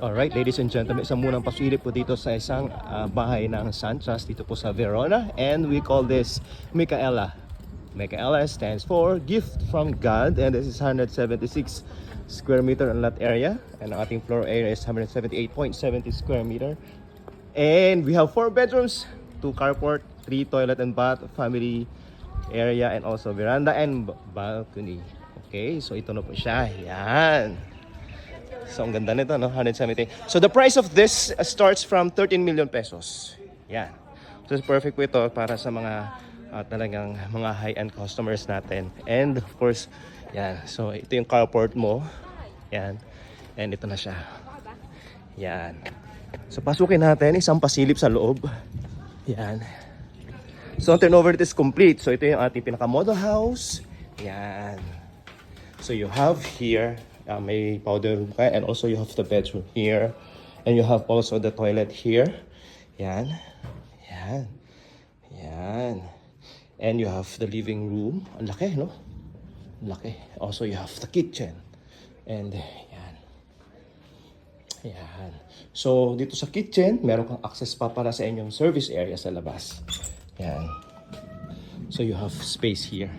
Alright, ladies and gentlemen, isa munang pasilip po dito sa isang bahay ng SunTrust dito po sa Verona, and we call this Micaela. Micaela stands for Gift from God, and this is 176 square meter on lot area, and ang ating floor area is 178.70 square meter. And we have 4 bedrooms, 2 carport, 3 toilet and bath, family area, and also veranda and balcony. Okay, so ito na po siya. Yan. So ang ganda nito, no? 170. So the price of this starts from 13 million pesos. Yan. So it's perfect po ito para sa mga talagang mga high-end customers natin. And of course, yan. So ito yung carport mo. Yan. And ito na siya. Yan. So pasukin natin, isang pasilip sa loob. Yan. So ang turnover is complete. So ito yung ating pinaka-model house. Yan. So you have here may powder room ka, and also you have the bedroom here, and you have also the toilet here. Yan. Yan. Yan. And you have the living room. Ang laki, no? Ang laki. Also you have the kitchen. And yan. Yan. So dito sa kitchen, meron kang access pa para sa inyong service area sa labas. Yan. So you have space here.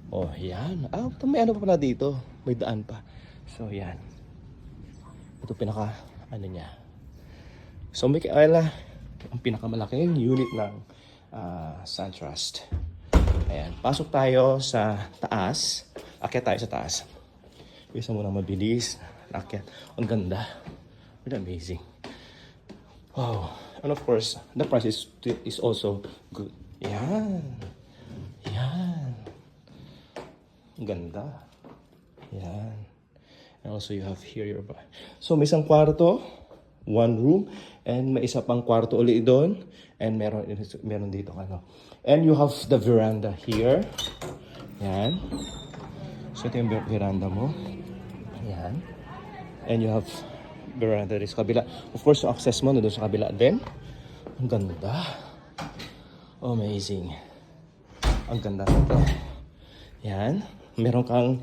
Oh, yan. May ano pa pala dito. May daan pa. So, yan. Ito pinaka, ano niya. So, Micaela, ang pinakamalaking unit ng SunTrust. Ayan. Pasok tayo sa taas. Akyat tayo sa taas. Isa muna mabilis. Akyat. Ang ganda. Really amazing. Wow. And of course, the price is also good. Yan. Yan. Ang ganda. Yan. And also you have here your bath. So may isang kwarto, 1 room, and may isa pang kwarto ulit doon, and meron dito ano. And you have the veranda here. Yan. So ito yung veranda mo. Yan. And you have veranda rin sa kabila. Of course, yung access mo doon sa kabila din. Ang ganda. Amazing. Ang ganda nito. Yan. Meron kang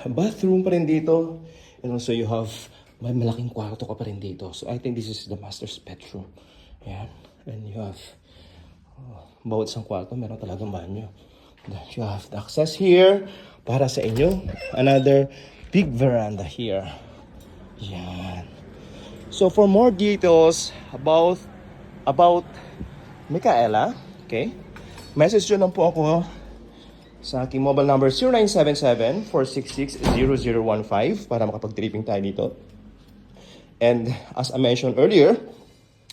bathroom pa rin dito, and also you have may malaking kwarto ka pa rin dito. So I think this is the master's bedroom. Yan. And you have bawat isang kwarto meron talagang banyo. Then you have the access here para sa inyo. Another big veranda here. Yan. So for more details about Micaela, okay, message nyo lang po ako sa aking mobile number 0977-466-0015 para makapag-tripping tayo dito. And as I mentioned earlier,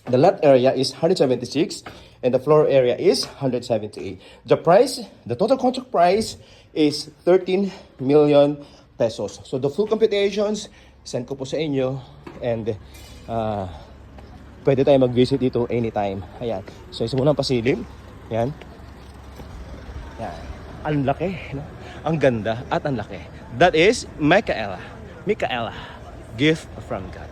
the lot area is 176 and the floor area is 178. The total contract price is 13 million pesos. So the full computations, send ko po sa inyo, and pwede tayo mag-visit dito anytime. Ayan. So isa muna ang pasilip. Yan. Yan. Ang laki, no? Ang ganda at ang laki. That is Micaela. Micaela. Gift from God.